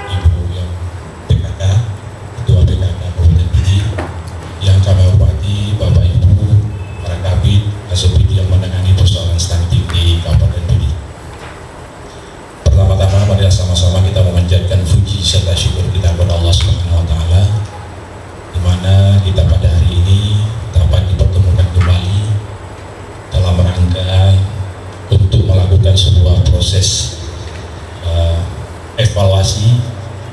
Ibu yang PKK, Ketua PKK Kabupaten Pidi, yang kami hormati Bapak Ibu, para kabit, asopidi yang menangani persoalan stunting di Kabupaten Pidi. Pertama-tama mari sama-sama kita memanjatkan puji serta syukur kita kepada Allah Subhanahu wa taala, di mana kita pada hari ini dapat dipertemukan kembali dalam rangka untuk melakukan sebuah proses evaluasi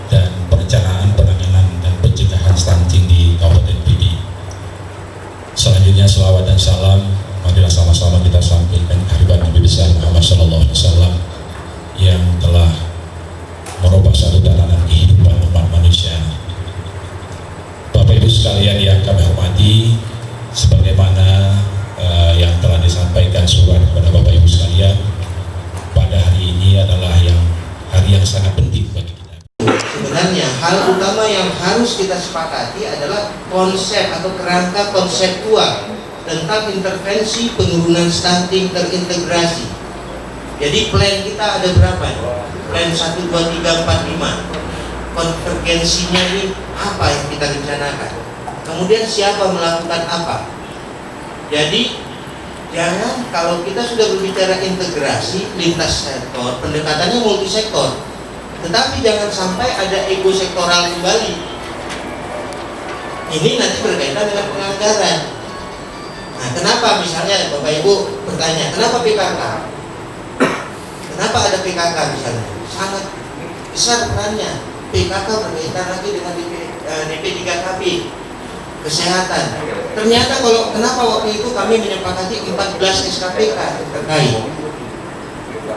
dan perencanaan penanganan dan pencegahan stunting di Kabupaten Pidi. Selanjutnya selawat dan salam marilah sama-sama kita sampaikan kehadiran Nabi besar Muhammad SAW yang telah merubah satu tatanan kehidupan umat manusia. Bapak Ibu sekalian yang kami hormati, sebagaimana yang telah disampaikan surat kepada Bapak Ibu sekalian, pada hari ini adalah hari yang sangat penting bagi kita. Sebenarnya hal utama yang harus kita sepakati adalah konsep atau kerangka konseptual tentang intervensi penurunan stunting terintegrasi. Jadi plan kita ada berapa? Plan 1, 2, 3, 4, 5. Konvergensinya ini apa yang kita rencanakan? Kemudian siapa melakukan apa? Jadi jangan, kalau kita sudah berbicara integrasi lintas sektor, pendekatannya multisektor, tetapi jangan sampai ada ego sektoral kembali. Ini nanti berkaitan dengan penganggaran. Nah, kenapa misalnya Bapak Ibu bertanya, kenapa PKK? Kenapa ada PKK misalnya? Sangat besar perannya. PKK berkaitan lagi dengan DP3KB, kesehatan. Ternyata kenapa waktu itu kami menyepakati 14 SKPK terkait?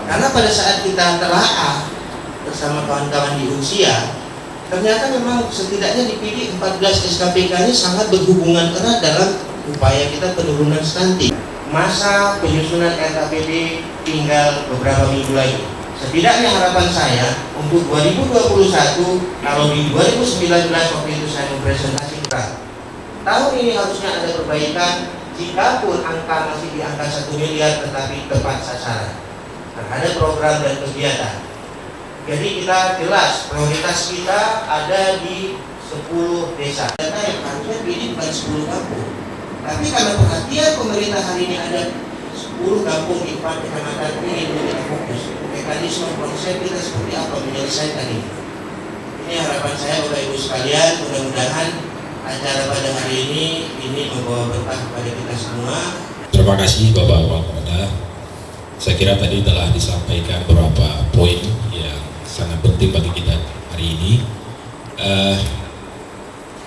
Karena pada saat kita telaah bersama kawan-kawan di usia, ternyata memang setidaknya dipilih 14 SKPK ini sangat berhubungan erat dalam upaya kita penurunan stunting. Masa penyusunan RKPD tinggal beberapa minggu lagi. Setidaknya harapan saya untuk 2021, kalau di 2019 waktu itu saya mempresentasikan, tahun ini harusnya ada perbaikan, jikapun angka masih di angka 1 miliar tetapi tepat sasaran terhadap program dan kegiatan. Jadi kita jelas prioritas kita ada di 10 desa. Data yang harusnya pilih bukan 10 kampung. Tapi karena perhatian pemerintah hari ini ada 10 kampung di 4 kecamatan ini perlu kita fokus. Mekanisme konsep kita seperti apa menyelesaikan ini. Ini harapan saya Bapak Ibu sekalian, mudah-mudahan acara pada hari ini membawa berkah kepada kita semua. Terima kasih Bapak Wakapolda. Saya kira tadi telah disampaikan beberapa poin yang sangat penting bagi kita hari ini.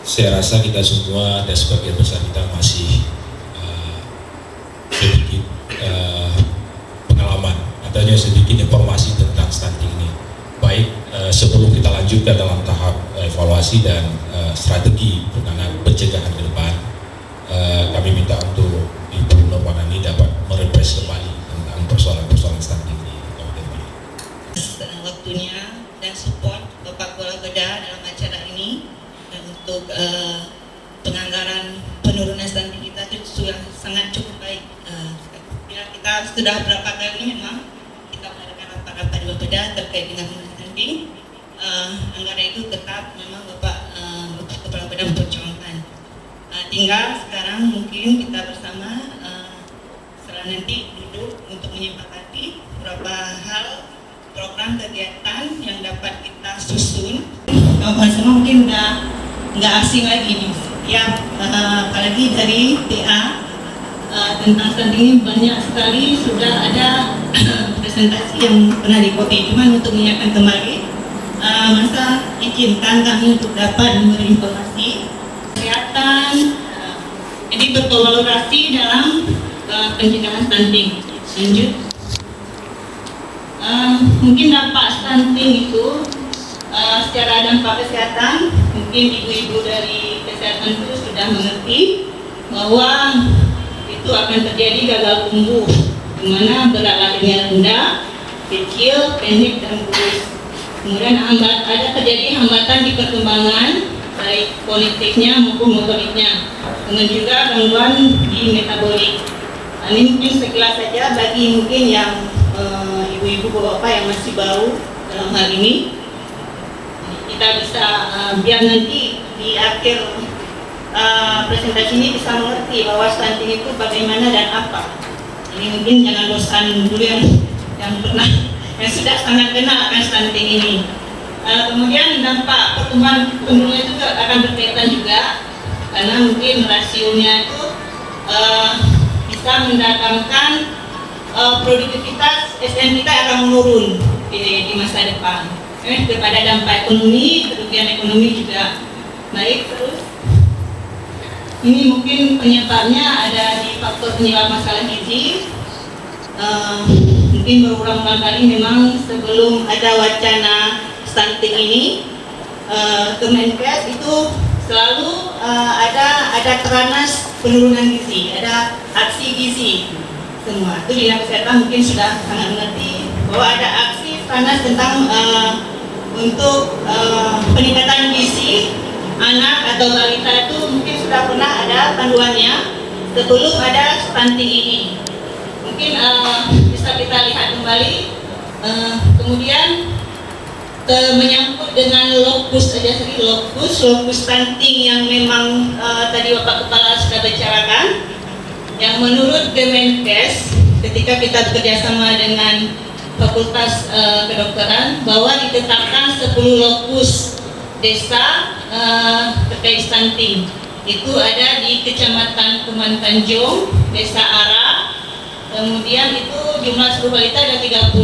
Saya rasa kita semua dan sebagian besar kita masih sedikit pengalaman, adanya sedikit informasi tentang stunting ini. Baik, sebelum kita lanjutkan dalam tahap evaluasi dan strategi pencegahan ke depan, kami minta untuk Ibu Nurwanani dapat merepres kembali tentang persoalan-persoalan stunting ini. Waktunya dan support Bapak Kepala Beda dalam acara ini, dan untuk penganggaran penurunan stunting kita itu sudah sangat cukup baik. Kita sudah berapa kali memang kita mengadakan rapat-rapat di Bapeda terkait dengan penurunan stunting. Anggaran itu tetap memang Bapak Kepala Beda memperjuangkan. Tinggal sekarang mungkin kita bersama setelah nanti duduk untuk menyepakati beberapa hal program kegiatan yang dapat kita susun. Kawan-kawan semua mungkin udah nggak asing lagi nih, ya, apalagi dari PA tentang stunting ini banyak sekali sudah ada presentasi yang pernah diikuti. Cuman untuk mengingatkan kembali, masa izinkan kami untuk dapat memberi informasi kesehatan, jadi berkolaborasi dalam pencegahan stunting. Lanjut. Mungkin dampak stunting itu secara dampak kesehatan, mungkin ibu-ibu dari kesehatan itu sudah mengerti bahwa itu akan terjadi gagal tumbuh, di mana berat lahirnya rendah, kecil, pendek dan kurus. Kemudian ada terjadi hambatan di perkembangan baik kognitifnya maupun motoriknya, dengan juga gangguan di metabolik. Ini mungkin sekilas saja bagi mungkin yang ibu-ibu bapak yang masih baru dalam hal ini. Kita bisa biar nanti di akhir presentasi ini bisa mengerti bahwa stunting itu bagaimana dan apa. Ini mungkin jangan bosan dulu yang pernah, yang sudah sangat kenal akan stunting ini. Kemudian dampak pertumbuhan tumbuhnya juga akan berkaitan juga, karena mungkin rasionya itu bisa mendatangkan produktivitas SDM kita akan menurun di masa depan. Daripada dampak ekonomi, kerugian ekonomi juga baik. Terus ini mungkin penyebabnya ada di faktor penyebab masalah gizi. Mungkin berulang-ulang kali memang sebelum ada wacana stunting ini, Kemenkes itu selalu ada teranas penurunan gizi, ada aksi gizi semua. Itu Dinas Kesehatan mungkin sudah sangat mengerti bahwa ada aksi teranas tentang untuk peningkatan gizi anak atau balita. Itu mungkin sudah pernah ada panduannya sebelum ada stunting ini. Mungkin bisa kita lihat kembali. Kemudian menyangkut dengan lokus saja sendiri, lokus stunting yang memang tadi Bapak Kepala sudah bicarakan, yang menurut Kemenkes ketika kita bekerja sama dengan Fakultas Kedokteran bahwa ditetapkan 10 lokus desa terkait stunting. Itu ada di Kecamatan Kuman Tanjung, Desa Ara. Kemudian itu jumlah seluruh balita ada 30.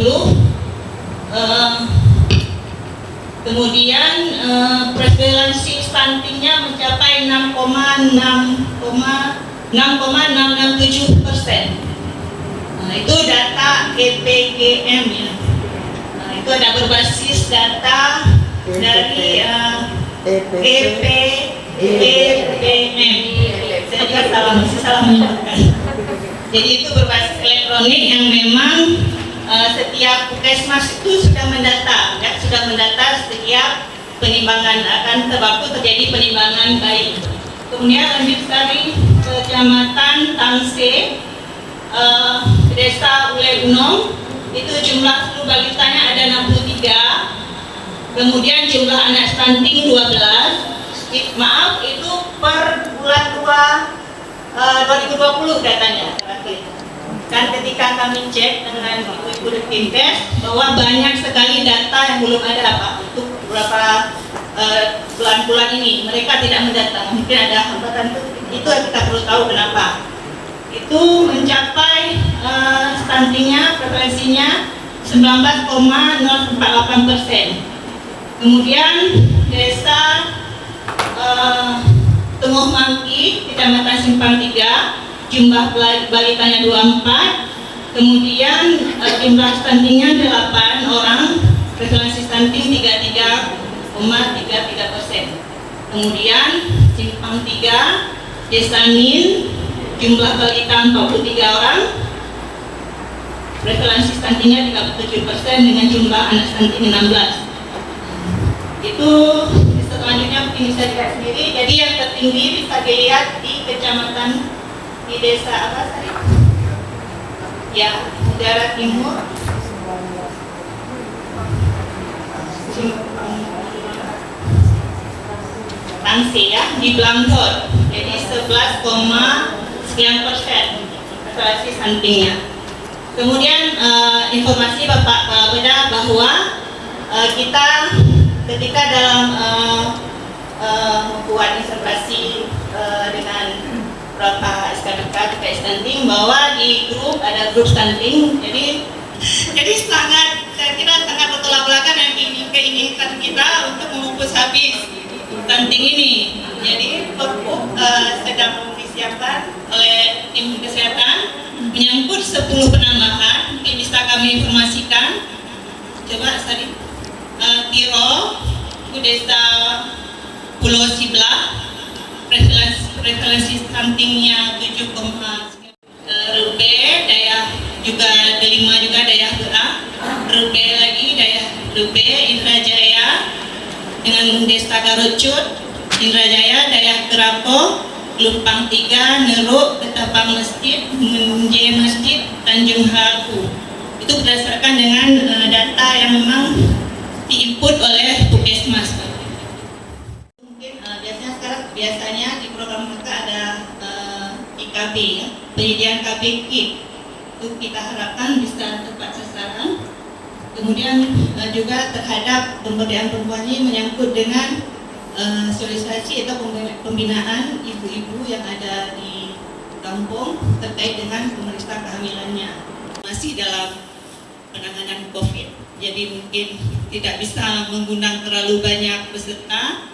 Kemudian prevalensi stuntingnya mencapai 6,667%. Itu data EPGM ya. Itu ada berbasis data dari EPGM. Saya juga salah mencatat. Jadi itu berbasis elektronik yang memang setiap puskesmas itu sudah mendata, ya, setiap penimbangan akan tembakau terjadi penimbangan baik. Kemudian lanjut dari Kecamatan Tangse, Desa Ule Gunung, itu jumlah seluruh balitanya ada 63. Kemudian jumlah anak stunting 12. Maaf, itu per bulan 2020 datanya. Kan ketika kami cek dengan ibu-ibu di Kemenkes bahwa banyak sekali data yang belum ada Pak untuk beberapa bulan-bulan ini mereka tidak mendata. Mungkin ada hambatan itu yang kita perlu tahu kenapa. Itu mencapai stuntingnya, prevalensinya 19,048%. Kemudian desa Tengah Mangki, Kecamatan Simpang 3, jumlah balitanya 24. Kemudian jumlah stuntingnya 8 orang, prevalensi stunting 33,33%. Kemudian Simpang 3, Desa Nin, jumlah balita 43 orang, prevalensi stuntingnya 37% dengan jumlah anak stunting 16. Itu selanjutnya mungkin bisa dilihat sendiri. Jadi yang tertinggi bisa dilihat di kecamatan di desa apa tadi? Ya, Udara Timur. Tangsi ya, di Blangkot. Jadi 11,9% prevalensi stuntingnya. Kemudian informasi Bapak Beda bahwa kita ketika dalam membuat insertasi dengan beberapa SKBK terkait stunting, bahwa di grup ada grup stunting, jadi sangat, saya kira sangat bertolak belakang yang keinginan kita untuk memupus habis stunting ini. Jadi sedang disiapkan oleh tim kesehatan menyangkut 10 penambahan, mungkin bisa kami informasikan. Coba tadi Tiro, Desa Pulau Siblah, prevalensi stuntingnya 7,9. Rube, Daya juga Delima juga Daya Gerak, Rube lagi Daya Rube, Indrajaya dengan Desa Garucut, Indrajaya, Daya Gerapo, Lumpang 3, Neruk, Ketapang Masjid, Menje Masjid, Tanjung Haku. Itu berdasarkan dengan data yang memang diinput oleh Puskesmas. Mungkin biasanya di program kita ada IKB ya, penyediaan KB kit. Itu kita harapkan bisa tepat sasaran. Kemudian juga terhadap pemberdayaan perempuan ini menyangkut dengan sosialisasi atau pembinaan ibu-ibu yang ada di kampung terkait dengan pemeriksaan kehamilannya. Masih dalam penanganan COVID, jadi mungkin tidak bisa mengundang terlalu banyak peserta.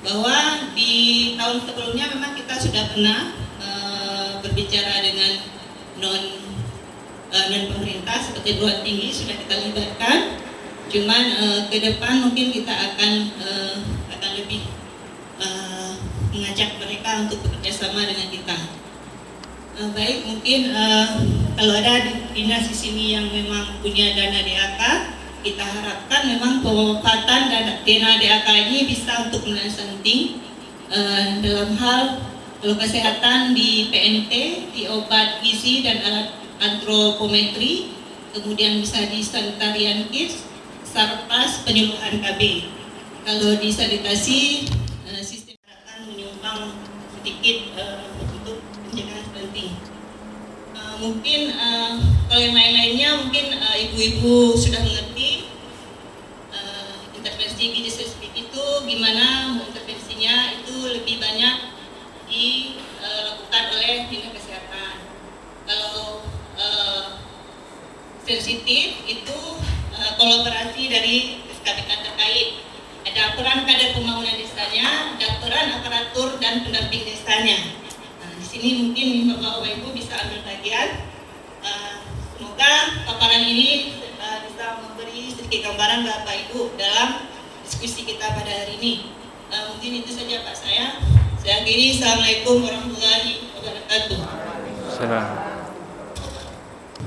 Bahwa di tahun sebelumnya memang kita sudah pernah berbicara dengan non pemerintah seperti Perguruan Tinggi sudah kita libatkan. Cuman ke depan mungkin kita akan lebih mengajak mereka untuk bekerja sama dengan kita. Baik, mungkin kalau ada dinas di sini yang memang punya dana DAK, kita harapkan memang pemanfaatan dana DAK ini bisa untuk melayani stunting dalam hal kalau kesehatan di PNT, di obat gizi dan alat antropometri, kemudian bisa di sanitarian kits, sarpas penyuluhan KB. Kalau di sanitasi, sistem akan menyumbang sedikit untuk pencegahan stunting. Mungkin kalau yang lain-lainnya mungkin ibu-ibu sudah mengerti intervensi gizi sensitif itu gimana intervensinya itu lebih banyak dilakukan oleh dinas kesehatan. Kalau sensitif itu kolaborasi dari SKPK terkait. Ada peran kader pembangunan desanya, ada peran aparatur dan pendamping desanya. Di sini mungkin Bapak Ibu bisa ambil bagian. Semoga paparan ini bisa memberi sedikit gambaran Bapak Ibu dalam diskusi kita pada hari ini. Mungkin itu saja Pak saya. Saya akhiri. Assalamualaikum warahmatullahi wabarakatuh.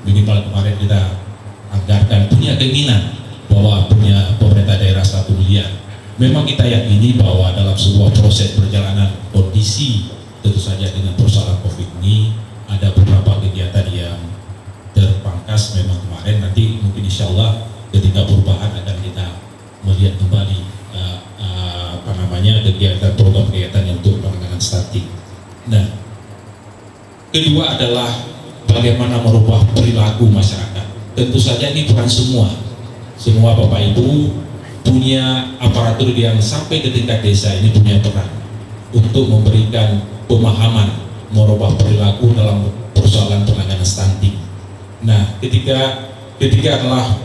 Minimal kemarin kita anggarkan punya keinginan bahwa punya pemerintah daerah 1 miliar. Memang kita yakini bahwa dalam sebuah proses perjalanan kondisi tentu saja dengan persoalan COVID ini ada beberapa kegiatan yang terpangkas memang kemarin. Nanti mungkin insya Allah ketika perubahan akan kita melihat kembali kegiatan program kegiatan untuk penanganan stunting. Nah, kedua adalah bagaimana merubah perilaku masyarakat. Tentu saja ini peran semua Bapak Ibu punya aparatur yang sampai ke tingkat desa ini punya peran untuk memberikan pemahaman, merubah perilaku dalam persoalan penanganan stunting. Nah, ketika adalah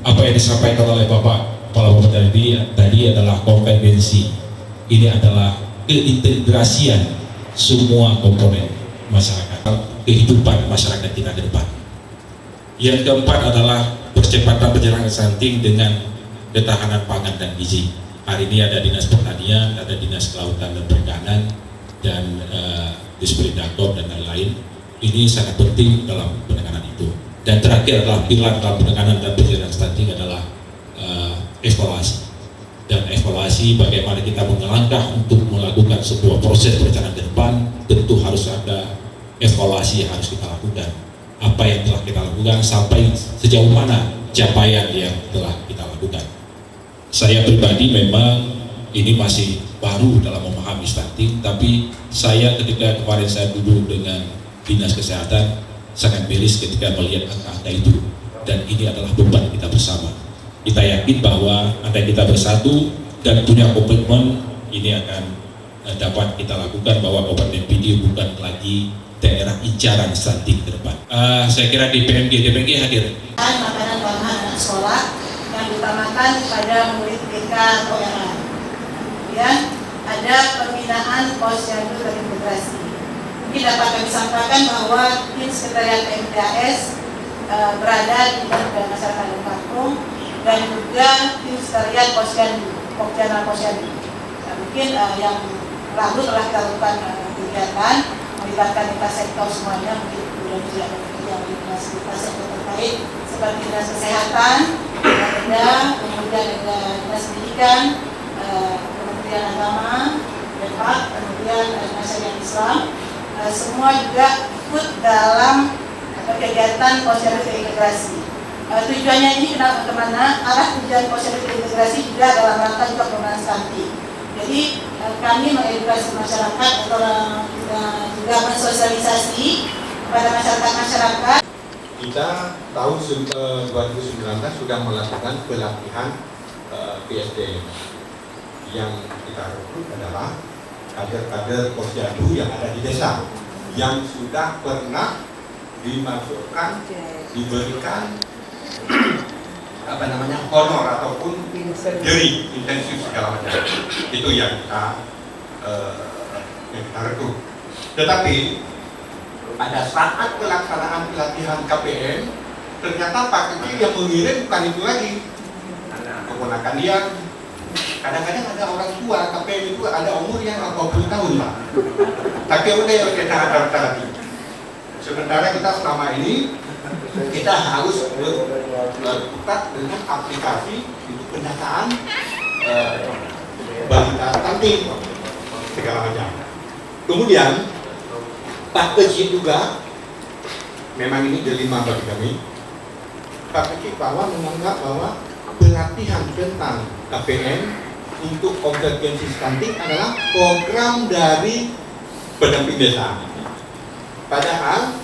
apa yang disampaikan oleh Bapak Kepala Bapak tadi adalah kompetensi. Ini adalah keintegrasian semua komponen masyarakat, kehidupan masyarakat kita ke depan. Yang keempat adalah percepatan pencegahan stunting dengan ketahanan pangan dan gizi. Hari ini ada Dinas Pertanian, ada Dinas Kelautan dan Perikanan, dan Disperindakom dan lain-lain. Ini sangat penting dalam penanganan itu. Dan terakhir adalah pilar dalam penanganan dan pencegahan stunting adalah evaluasi. Dan evaluasi bagaimana kita melangkah untuk melakukan sebuah proses perencanaan ke depan, tentu harus ada evaluasi yang harus kita lakukan. Apa yang telah kita lakukan sampai sejauh mana capaian yang telah kita lakukan. Saya pribadi memang ini masih baru dalam memahami stunting, tapi saya ketika kemarin saya duduk dengan Dinas Kesehatan sangat miris ketika melihat angka-angka itu, dan ini adalah beban kita bersama. Kita yakin bahwa andai kita bersatu dan punya komitmen, ini akan dapat kita lakukan bahwa Kabupaten PD bukan lagi daerah incaran stunting ke depan. Saya kira di DPMG hadir. Makanan ramah anak sekolah yang diutamakan pada murid BK atau RA. Kemudian ada pembinaan posyandu terintegrasi. Mungkin dapat kami sampaikan bahwa tim sekretariat MDAS berada di masyarakat kampung dan juga tim sekretariat posyandu, posyandu. Nah, mungkin yang lalu telah kita lakukan kegiatan melibatkan lintas sektor semuanya, mungkin kemudian juga yang lintas sektor terkait seperti dinas kesehatan, kemudian ada dinas pendidikan, kementerian agama, Depak, kemudian dinas syariah Islam, semua juga ikut dalam kegiatan posyandu terintegrasi. Tujuannya ini kemana? Arah tujuan posyandu terintegrasi juga dalam rangka juga pemenuhan stunting. Jadi kami mengedukasi masyarakat atau juga mensosialisasi kepada masyarakat. Kita tahun 2019 sudah melakukan pelatihan PSDM. Yang kita rekrut adalah kader-kader posyandu yang ada di desa, yang sudah pernah dimasukkan, diberikan honor ataupun jeri intensif segala macam. Itu yang kita rekrut. Tetapi pada saat pelaksanaan pelatihan KPM, ternyata Pak Kecil yang mengirim bukan itu lagi, keponakan dia. Kadang-kadang ada orang tua KPM itu ada umur yang 80 tahun Pak. Tapi udah yang kita ada. Sementara kita selama ini kita harus berkutat dengan aplikasi untuk pendataan balita stunting segala macam. Kemudian Pak Kecil juga memang ini dilema bagi kami. Pak Kecil bahwa menganggap bahwa pelatihan tentang KPM untuk kompetensi stunting adalah program dari pendamping desa. Padahal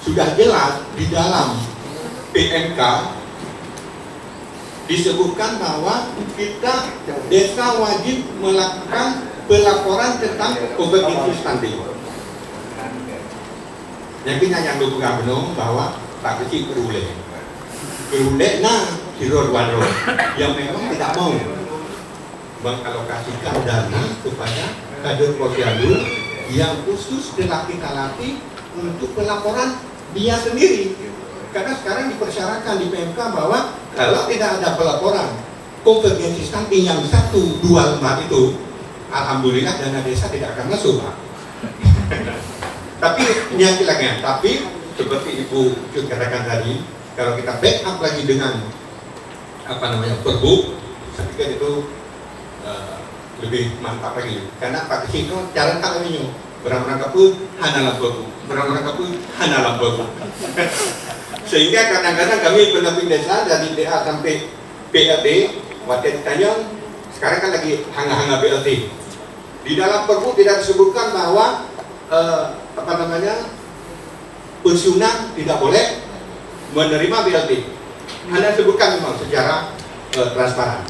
sudah jelas di dalam PMK disebutkan bahwa kita desa wajib melakukan pelaporan tentang kompetensi stunting. Jadi yang beberapa benar bahwa Pak Kecil peruleh Hiror-Wadro yang memang tidak mau mengalokasikan dana kepada kader posyandu yang khusus telah kita latih untuk pelaporan dia sendiri. Karena sekarang dipersyaratkan di PMK bahwa kalau tidak ada pelaporan konvergensi stunting yang 125 itu, alhamdulillah dana desa tidak akan masuk, Pak. Tapi tapi seperti Ibu katakan tadi, kalau kita backup lagi dengan Pergub, saya pikir itu lebih mantap lagi. Karena Pak Kecil itu cara kalanya berang-berang pun hanalah Pergub, berang-berang pun hanalah Pergub. Sehingga kadang-kadang kami pendamping desa dari DA sampai PLT, waktu ditanya sekarang kan lagi hanga-hanga PLT. Di dalam Pergub tidak disebutkan bahwa pensiunan tidak boleh menerima BLT. Anda sebutkan memang secara transparan.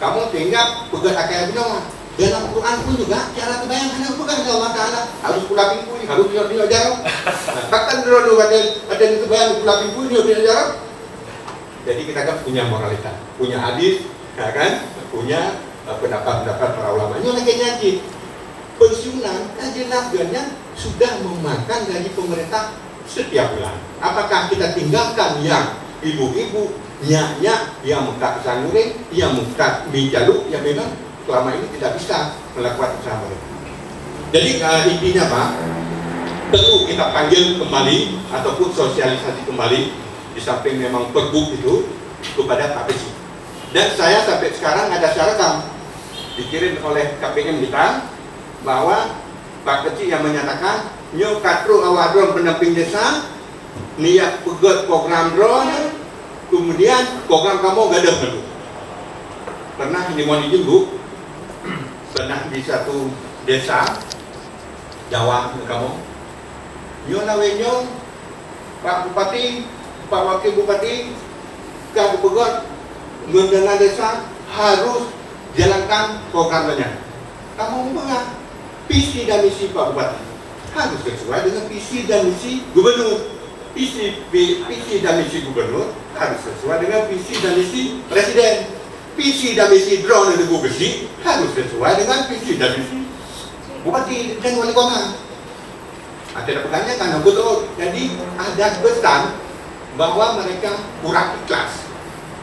Kamu tinggal pegat akal bina. Dalam Quran pun juga cara kebayang Anda bukan Allah Taala harus pula pinggu, harus dia jarak. Takkan dulu ada itu bayang pula pinggu dia jarak. Jadi kita kan punya moralitas, punya hadis, ya kan? Punya pendapat-pendapat para ulama. Ini lagi nyanyi. Pensiunan jelasnya sudah memakan gaji pemerintah setiap bulan. Apakah kita tinggalkan yang ibu-ibu, nyak-nyak, yang muka sangguring, yang muka mijalu, yang memang selama ini tidak bisa melakukan usaha mereka. Jadi intinya Pak, perlu kita panggil kembali ataupun sosialisasi kembali di samping memang Pergub itu kepada Pak Kecil. Dan saya sampai sekarang ada syarat dikirim oleh KPM kita bahwa Pak Kecil yang menyatakan nyo katru awadron pendamping desa niat pegot program drone, kemudian program kamu gak ada dulu. Pernah ini mau dijenguk, pernah di satu desa Jawa kamu nyo nawenyo Pak Bupati, Pak Wakil Bupati Kak pegot mendana desa harus jalankan programnya. Kamu enggak visi dan misi Pak Bupati harus sesuai dengan visi dan misi gubernur. Visi dan misi gubernur harus sesuai dengan visi dan misi presiden. Visi dan misi drone dan besi harus sesuai dengan visi dan misi bupati dan wali kota. Ada pegannya karena betul. Jadi ada pesan bahwa mereka kurang ikhlas.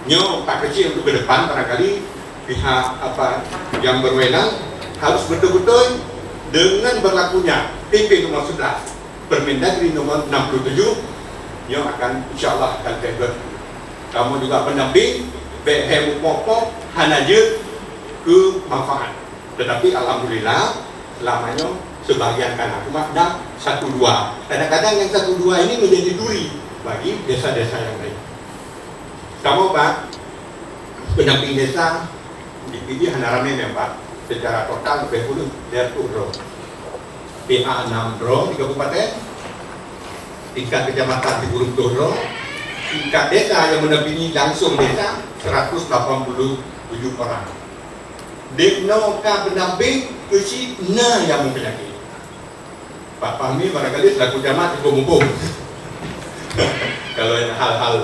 Nyo Pak Kecil untuk ke depan barangkali pihak yang berwenang harus betul-betul dengan berlakunya PP nomor 11 Permendagri nomor 67 yang akan insyaallah akan tebet. Kamu juga pendamping BHM Popok Hanaje ke manfaat. Tetapi alhamdulillah selamanya sebagian kan aku makna 1-2. Kadang-kadang yang 1-2 ini menjadi duri bagi desa-desa yang lain. Sama Pak, pendamping desa dipilih hanarame memang secara total lebih dulu dari roh. PA 6 roh di kabupaten, tingkat kecamatan di Gunung Toro, tingkat desa yang mendampingi langsung desa 187 orang. Dekno ka pendamping kesi na yang mempenyakit. Pak Fahmi barangkali selaku camat cukup mumpung. Kalau hal-hal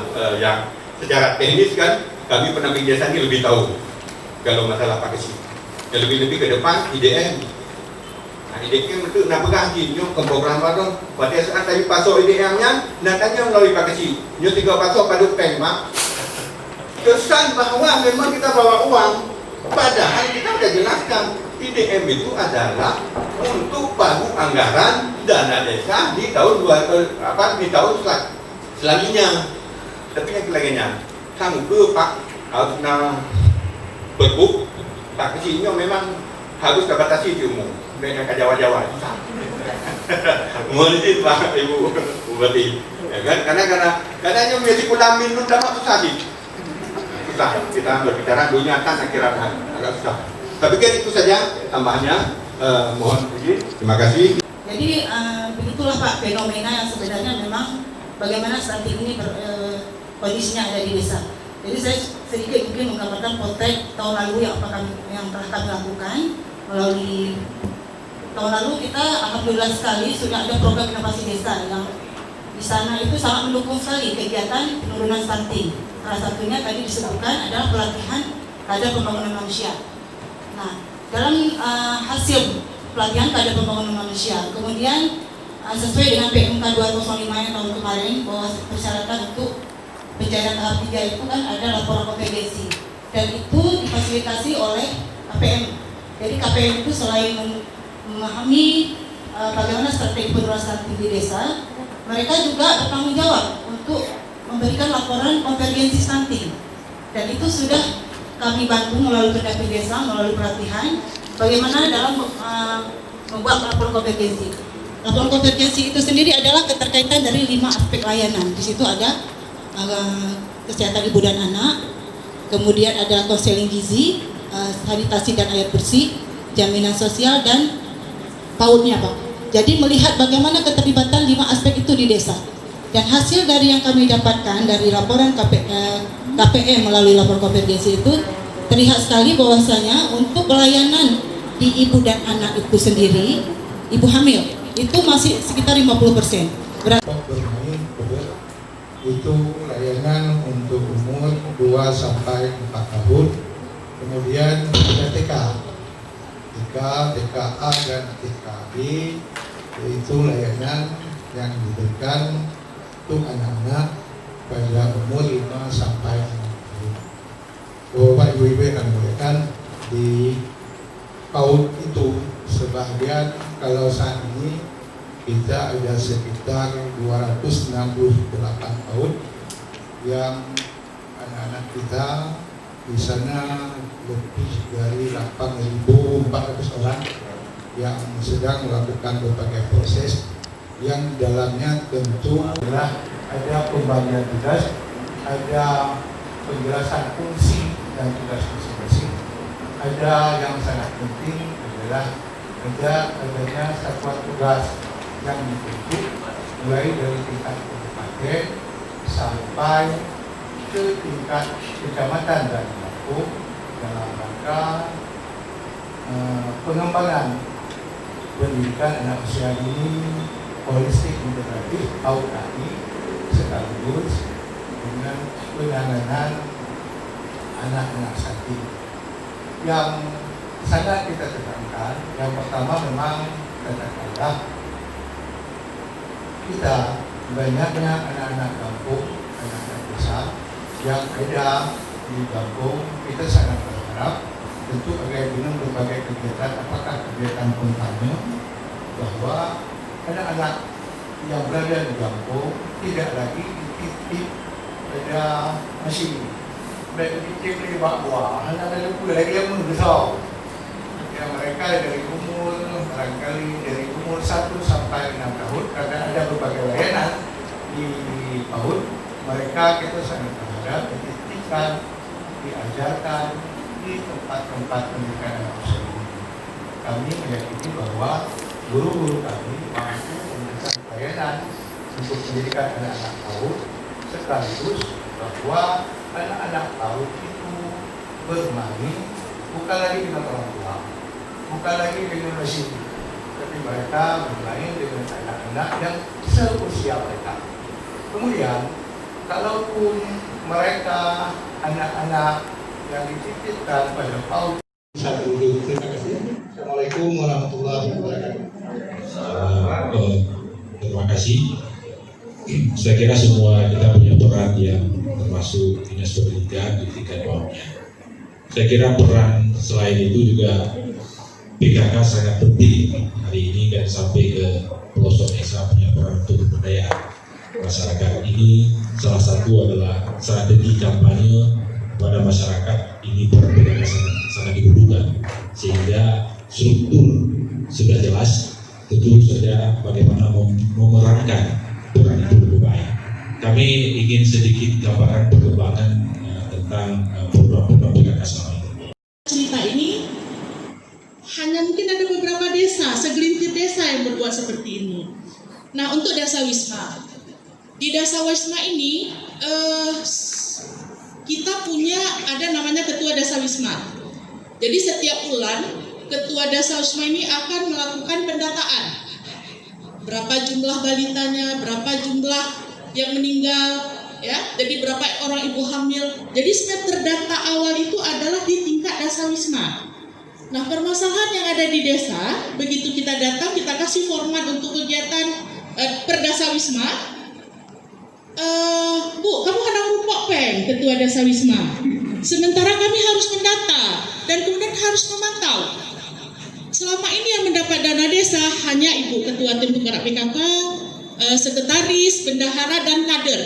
yang secara teknis kan kami pendamping desa ini lebih tahu kalau masalah Pak Kesi. Yang lebih-lebih ke depan IDM. Nah, IDM itu nak pegang nyo ke program baru. Pada saat kami pasok IDM-nya, natanya melalui Pak Kesi. Nyo 3 pasok pada peng, Pak. Kesan bahwa memang kita bawa uang. Padahal kita sudah jelaskan IDM itu adalah untuk pagu anggaran dana desa di tahun selanjutnya. Tapi yang lainnya, sanggup Pak harus berbuk Pak Kesinya memang harus dibatasi di umum dengan ke Jawa-Jawa susah. Mohon izin Pak Ibu Bupati, ya kan? Karena yang menjadi kulamin nun dapat susah sih. Susah kita berbicara dunia atas akhirat agak susah. Tapi kan itu saja tambahannya. Mohon izin. Terima kasih. Jadi begitulah Pak fenomena yang sebenarnya memang bagaimana stunting ini kondisinya ada di desa. Jadi saya sedikit mungkin menggambarkan konteks tahun lalu yang telah kami lakukan melalui tahun lalu kita alhamdulillah sekali sudah ada program inovasi desa yang di sana itu sangat mendukung sekali kegiatan penurunan stunting. Salah satunya tadi disebutkan adalah pelatihan kadar pembangunan manusia. Nah, dalam hasil pelatihan kadar pembangunan manusia, kemudian sesuai dengan PMK 205 yang tahun kemarin bahwa persyaratan untuk pencairan tahap 3 itu kan ada laporan kompetensi dan itu difasilitasi oleh KPM. Jadi KPM itu selain memahami bagaimana strategi penurunan stunting di desa, mereka juga bertanggung jawab untuk memberikan laporan konvergensi stunting dan itu sudah kami bantu melalui pendamping desa, melalui pelatihan bagaimana dalam membuat laporan konvergensi. Laporan konvergensi itu sendiri adalah keterkaitan dari 5 aspek layanan. Di situ ada kesehatan ibu dan anak, kemudian ada konseling gizi, sanitasi dan air bersih, jaminan sosial dan PAUD-nya Pak. Jadi melihat bagaimana keterlibatan 5 aspek itu di desa. Dan hasil dari yang kami dapatkan dari laporan KPM melalui laporan konvergensi itu terlihat sekali bahwasanya untuk pelayanan di ibu dan anak itu sendiri, ibu hamil itu masih sekitar 50%. Bermain itu layanan untuk umur 2 sampai 4 tahun. Kemudian ada TK, TKA dan TKB, yaitu layanan yang diberikan untuk anak-anak pada umur 5 sampai 6 tahun. Bapak Ibu yang muliakan, di PAUD itu sebagian kalau saat ini kita ada sekitar 268 PAUD yang anak-anak kita di sana lebih dari 8.400 orang yang sedang melakukan berbagai proses yang dalamnya tentu adalah ada pembagian tugas, ada penjelasan fungsi dan tugas masing-masing. Ada yang sangat penting adalah adanya satuan tugas yang dibentuk mulai dari tingkat kabupaten sampai ke tingkat kecamatan dan kampung dalam rangka pengembangan pendidikan anak usia dini holistik integratif atau KI sekaligus dengan penanganan anak-anak stunting yang sangat kita tekankan. Yang pertama memang katakanlah kita banyaknya anak-anak kampung, anak-anak desa yang ada di kampung. Kita sangat berharap tentu agar dengan berbagai kegiatan, apakah kegiatan kampanye, bahwa anak-anak yang berada di kampung tidak lagi dititip pada masih dititip di bawah, anak-anak pula lagi yang membesar. Yang mereka dari umur barangkali dari umur 1 sampai 6 tahun, karena ada berbagai layanan di PAUD, mereka kita sangat berharap dititip dididikan, diajarkan di tempat-tempat pendidikan anak usia dini. Kami meyakini bahwa guru-guru kami mampu memberikan pelayanan untuk pendidikan anak-anak PAUD, sekaligus bahwa anak-anak PAUD itu bermain bukan lagi dengan orang tua, bukan lagi dengan mesin, tapi mereka bermain dengan anak-anak yang seusia mereka. Kemudian, kalaupun mereka anak-anak yang dititipkan pada PAUD, terima kasih. Assalamualaikum warahmatullahi wabarakatuh. Terima kasih. Saya kira semua kita punya peran yang termasuk dinas pendidikan di tingkat bawahnya. Saya kira peran selain itu juga PKK sangat penting hari ini dan sampai ke pelosok desa punya peran untuk pemberdayaan masyarakat. Ini salah satu adalah strategi kampanye pada masyarakat. Ini peran PKK sangat dibutuhkan sehingga struktur sudah jelas, tentu saja bagaimana memerankan peran itu lebih baik. Kami ingin sedikit gambaran perkembangan tentang program-program PKK selama ini. Cerita ini hanya mungkin ada beberapa desa, segelintir desa yang berbuat seperti ini. Nah, untuk Desa Wisma, di Desa Wisma ini kita punya ada namanya Ketua Desa Wisma. Jadi setiap bulan Ketua Desa Wisma ini akan melakukan pendataan. Berapa jumlah balitanya, berapa jumlah yang meninggal, ya. Jadi berapa orang ibu hamil. Jadi smeter data awal itu adalah di tingkat Desa Wisma. Nah, permasalahan yang ada di desa, begitu kita datang, kita kasih format untuk kegiatan Perdasa Wisma. Bu, kamu anak rupok peng, Ketua Desa Wisma. Sementara kami harus mendata dan kemudian harus memantau. Selama ini yang mendapat dana desa hanya Ibu Ketua Tim Penggerak PKK, sekretaris, bendahara, dan kader.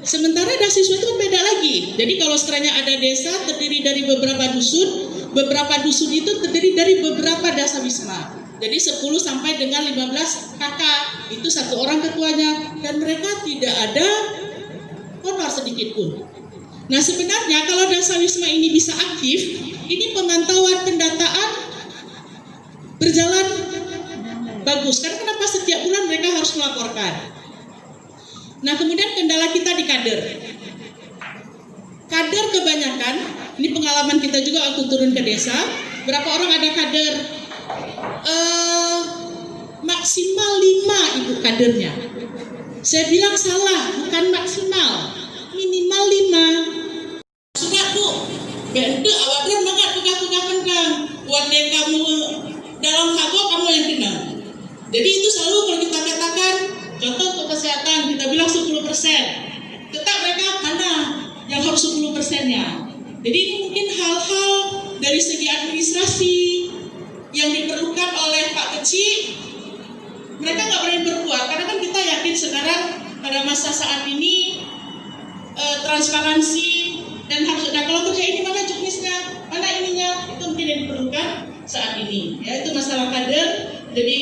Sementara Dasiswa itu beda lagi. Jadi kalau sekiranya ada desa terdiri dari beberapa dusun itu terdiri dari beberapa Dasa Wisma. Jadi 10 sampai dengan 15 kakak, itu satu orang ketuanya, dan mereka tidak ada honor sedikit pun. Nah, sebenarnya kalau Dasa Wisma ini bisa aktif, ini pemantauan pendataan berjalan bagus. Karena kenapa setiap bulan mereka harus melaporkan. Nah, kemudian kendala kita di kader. Kader kebanyakan, ini pengalaman kita juga waktu turun ke desa, berapa orang ada kader? Maksimal 5 ibu kadernya. Saya bilang salah, bukan maksimal, minimal 5. Suka bu, benda awak drone banget pegah-pegah kentang. Buat dia kamu dalam hago kamu yang kena. Jadi itu selalu kalau kita katakan, contoh untuk kesehatan kita bilang 10%. Tetap mereka mana yang harus 10%-nya. Jadi ini mungkin hal-hal dari segi administrasi yang diperlukan oleh Pak Kecil. Mereka nggak berani berbuat karena kan kita yakin sekarang pada masa saat ini transparansi dan harus ada kalau kerja ini mana juknisnya, mana ininya, itu mungkin yang diperlukan saat ini. Ya, itu masalah kader. Jadi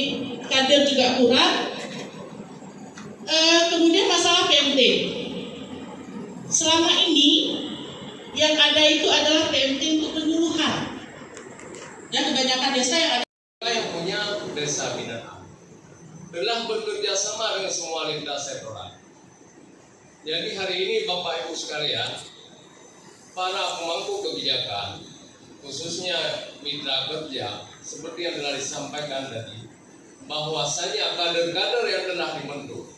kader juga kurang. Kemudian masalah PMT. Selama ini yang ada itu adalah PMT untuk penyuluhan. Ya, kebanyakan desa yang ada yang punya desa binaan telah bekerja sama dengan semua lintas sektoral. Jadi hari ini Bapak Ibu sekalian, para pemangku kebijakan, khususnya mitra kerja, seperti yang telah disampaikan tadi, bahwasanya kader-kader yang telah dibentuk.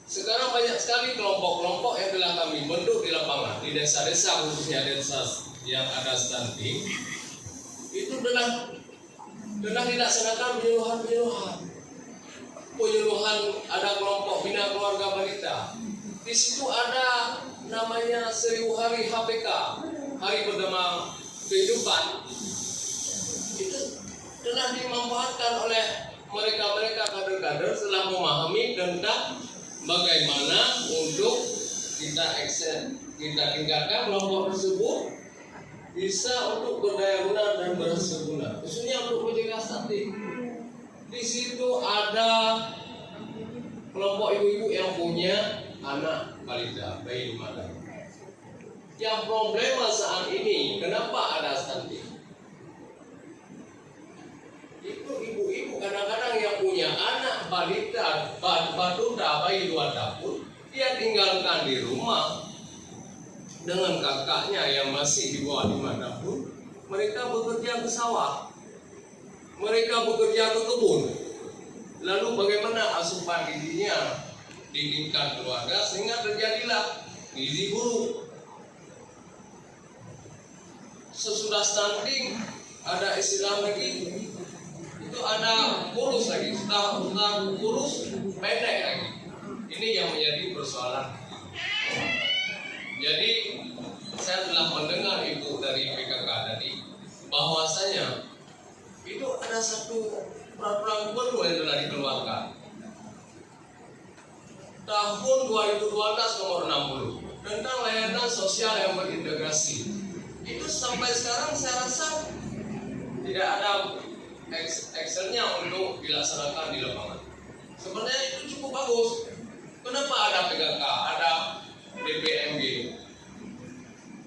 Sekarang banyak sekali kelompok-kelompok yang telah kami bentuk di lapangan, di desa-desa, khususnya desa yang ada stunting, itu telah dilaksanakan penyuluhan, ada kelompok bina keluarga balita. Di situ ada namanya 1000 hari HPK, hari pertama kehidupan. Itu telah dimanfaatkan oleh mereka kader-kader setelah memahami tentang bagaimana untuk kita tingkatkan kelompok tersebut bisa untuk berdaya guna dan berhasil guna, khususnya untuk mencegah stunting. Di situ ada kelompok ibu-ibu yang punya anak balita, bayi di mana. Yang problema saat ini, kenapa ada stunting? Itu ibu-ibu kadang-kadang yang punya anak balita, batuda, bayi 2 tahun, dia tinggalkan di rumah dengan kakaknya yang masih di bawah 5 tahun. Mereka bekerja ke sawah, mereka bekerja ke kebun. Lalu bagaimana asupan gizinya di tingkat keluarga sehingga terjadilah gizi buruk. Sesudah stunting ada istilah lagi, itu ada kurus lagi, setelah kurus pendek lagi. Ini yang menjadi persoalan. Jadi saya telah mendengar ibu dari PKK tadi bahwasanya itu ada satu peraturan gubernur yang telah dikeluarkan tahun 2012 nomor 60 tentang layanan sosial yang berintegrasi. Itu sampai sekarang saya rasa tidak ada Excelnya untuk dilaksanakan di lapangan. Sebenarnya itu cukup bagus. Kenapa ada PKK, ada DPMG?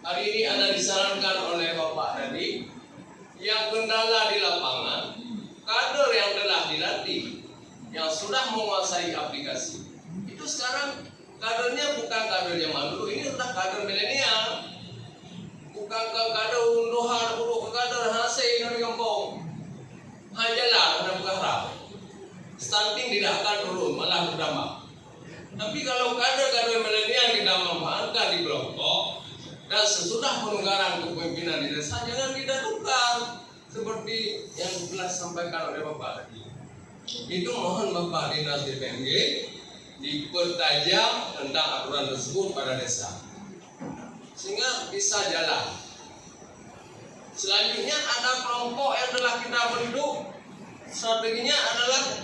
Hari ini ada disarankan oleh Bapak tadi, yang kendala di lapangan, kader yang telah dilatih, yang sudah menguasai aplikasi. Itu sekarang kadernya bukan kader zaman dulu, ini sudah kader milenial. Bukan kader unduhan, kader hasil dari kampung. Hanyalah ada berharap. Stunting tidak akan turun, malah berdampak. Tapi kalau kader-kader milenial kita manfaatkan di kelompok dan sesudah penunggaran kepemimpinan di desa, jangan didadukan seperti yang telah disampaikan oleh Bapak tadi. Itu mohon Bapak Dinas DPMG dipertajam tentang aturan tersebut pada desa, sehingga bisa jalan. Selanjutnya ada kelompok yang telah kita bentuk. Strateginya adalah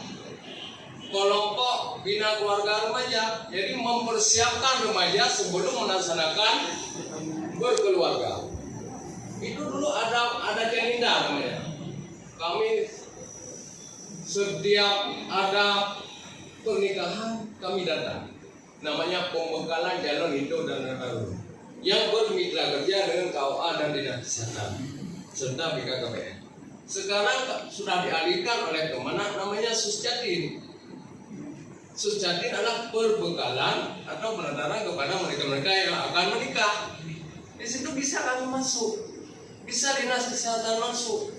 kelompok bina keluarga remaja. Jadi mempersiapkan remaja sebelum melaksanakan berkeluarga. Itu dulu ada Janinda namanya. Kami setiap ada pernikahan kami datang. Namanya pembekalan jalan hidup dan baru, yang bermitra kerja dengan KUA dan Dinas Kesehatan serta BKKBN. Sekarang sudah dialihkan oleh Kemenak namanya Susjatin. Susjatin adalah perbekalan atau penandaran kepada mereka-mereka yang akan menikah. Di situ bisa kami masuk, bisa Dinas Kesehatan masuk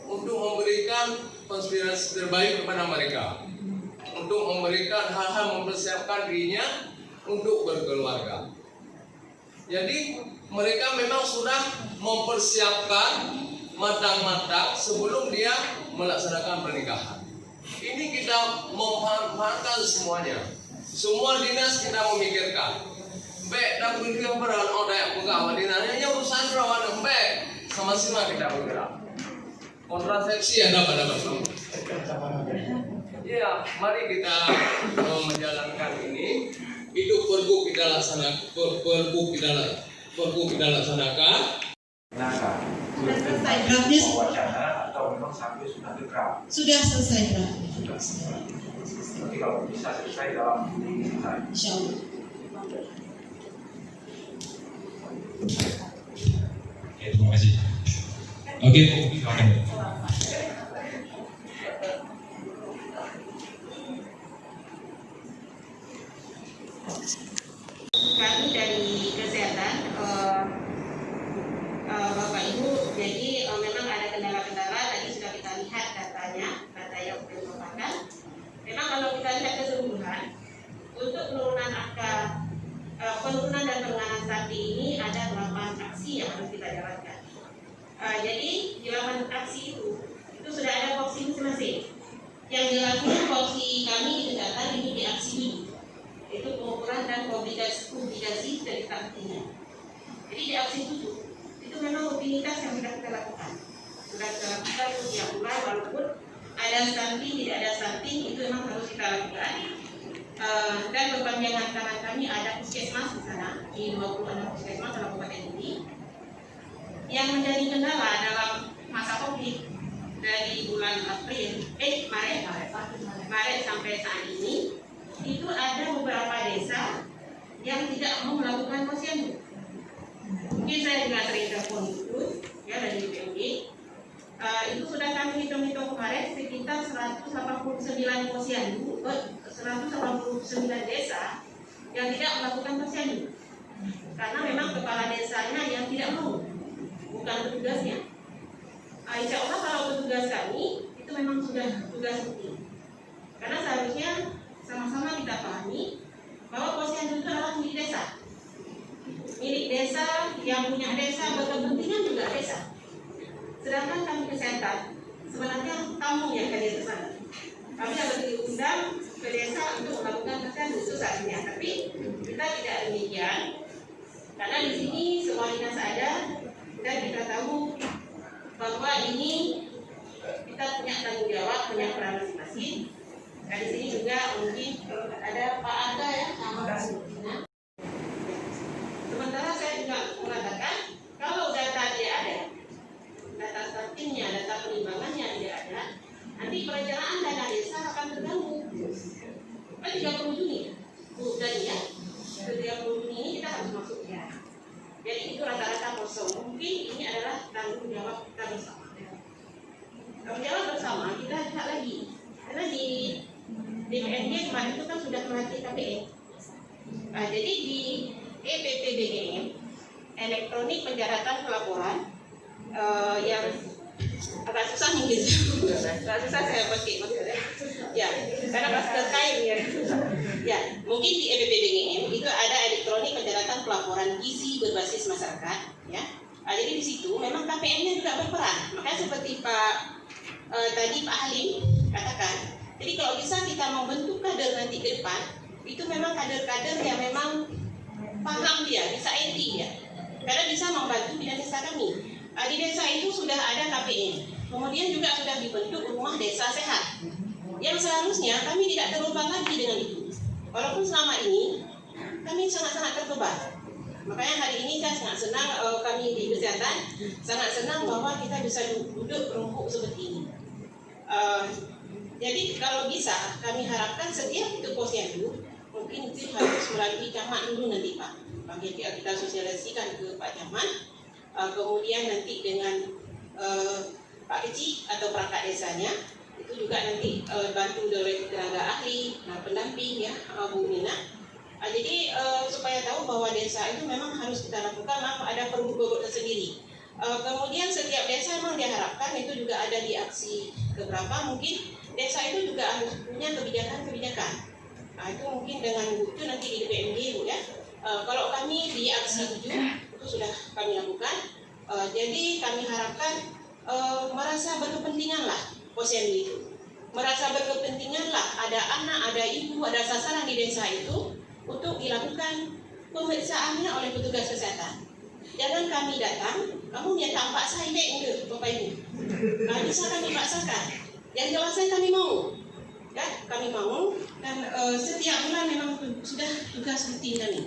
untuk memberikan konspirasi terbaik kepada mereka, untuk memberikan hal-hal mempersiapkan dirinya untuk berkeluarga. Jadi mereka memang sudah mempersiapkan matang-matang sebelum dia melaksanakan pernikahan. Ini kita memanfaatkan semuanya. Semua dinas kita memikirkan. Baik, dan berikutnya peran odaya pegawai dinasnya urusan rawan baik sama sima kita bergerak. Kontrasepsi ada pada bersama. Ya, mari kita menjalankan ini. Itu perbu kita laksanakan. Sudah selesai draftnya. Wacana atau memang sampai sudah di draft? Sudah selesai draft. Nanti kalau bisa selesai dalam ini selesai. Insya Allah. Oke, terima kasih. Oke, silakan. Kami dari kesehatan, Bapak Ibu, jadi memang ada kendala-kendala. Tadi sudah kita lihat datanya, data yang dilakukan. Memang kalau kita lihat keseluruhan, untuk penurunan angka penurunan dan penanganan stunting ini ada 8 aksi yang harus kita jalankan. Jadi di 8 aksi itu sudah ada porsi masing-masing. Yang dilakukan porsi kami di kesehatan ini di aksi ini, itu pengukuran dan publikasi dari stuntingnya. Jadi di aksi 7 itu memang rutinitas yang sudah kita lakukan. Sudah kita lakukan setiap bulan, walaupun ada stunting, tidak ada stunting, itu memang harus kita lakukan. Dan perpanjangan tangan kami ada puskesmas di sana, di 26 puskesmas dalam kabupaten ini. Yang menjadi kendala dalam masa COVID dari bulan Maret sampai saat ini, itu ada beberapa desa yang tidak mau melakukan posyandu. mungkin saya juga sering telepon itu ya dari BPMG. Itu sudah kami hitung-hitung kemarin sekitar 189 posyandu, 189 desa yang tidak melakukan posyandu. Karena memang kepala desanya yang tidak mau, bukan petugasnya. Insya Allah kalau petugas kami itu memang sudah tugas rutin. Karena seharusnya sama-sama kita pahami bahwa posyandu itu adalah milik desa. Milik desa, yang punya desa, berkepentingan juga desa. Sedangkan kami kesehatan, sebenarnya tamu yang hadir ke sana. Kami harus diundang ke desa untuk melakukan posyandu itu saatnya. Tapi kita tidak demikian, karena di sini semua dinas ada dan kita tahu bahwa ini kita punya tanggung jawab, punya peran masing-masing. Dan di sini juga mungkin ada Pak Aga ya, sama Pak Sultina. Sementara saya juga mengatakan kalau data tidak ada, data startingnya, data penimbangannya tidak ada, nanti perencanaan dana desa akan terganggu. Kan 30 Juni, bukan ya? 30 Juni ini kita harus masuk ya. Jadi itu rata-rata kosong. Mungkin ini adalah tanggung jawab kita bersama. Tanggung jawab bersama kita lihat lagi, karena di DPRD kemarin itu kan sudah melatih KPN. Jadi di EPPDGM, elektronik pencatatan pelaporan, yang agak susah mungkin, agak susah saya pakai maksudnya. Ya, karena masker kain ya. Ya, mungkin di EPPDGM itu ada elektronik pencatatan pelaporan gizi berbasis masyarakat, ya. Jadi di situ memang KPN-nya juga berperan. Makanya seperti tadi Pak Halim katakan, jadi kalau bisa kita membentuk kader nanti ke depan, itu memang kader-kader yang memang paham dia, bisa IT ya, karena bisa membantu di desa kami. Di desa itu sudah ada KPN, kemudian juga sudah dibentuk rumah desa sehat, yang seharusnya kami tidak terlupa lagi dengan itu. Walaupun selama ini kami sangat-sangat terbeban. Makanya hari ini saya sangat senang, kami di kesehatan sangat senang bahwa kita bisa duduk berembuk seperti ini. Jadi kalau bisa kami harapkan setiap itu posyandu mungkin itu harus melalui camat dulu nanti Pak. Bagi kita sosialisasikan ke Pak Camat, kemudian nanti dengan Pak Kecil atau perangkat desanya itu juga nanti bantu dari tenaga ahli, pendamping ya Bu Nina. Jadi supaya tahu bahwa desa itu memang harus kita lakukan, ada pergub tersendiri. Kemudian setiap desa memang diharapkan itu juga ada di aksi keberapa, mungkin desa itu juga harus punya kebijakan-kebijakan. Itu mungkin dengan Bu itu nanti di DPMG Bu ya. Kalau kami di aksi 7 itu sudah kami lakukan. Jadi kami harapkan merasa berkepentingan lah posyandu itu. Merasa berkepentingan lah, ada anak, ada ibu, ada sasaran di desa itu untuk dilakukan pemeriksaannya oleh petugas kesehatan. Jangan kami datang, kamu minta tampak saya enggak Bapak Ibu. Bisa kami paksakan. Yang jelasnya kami mau. Ya, kami mau dan setiap bulan memang sudah tugas rutin kami.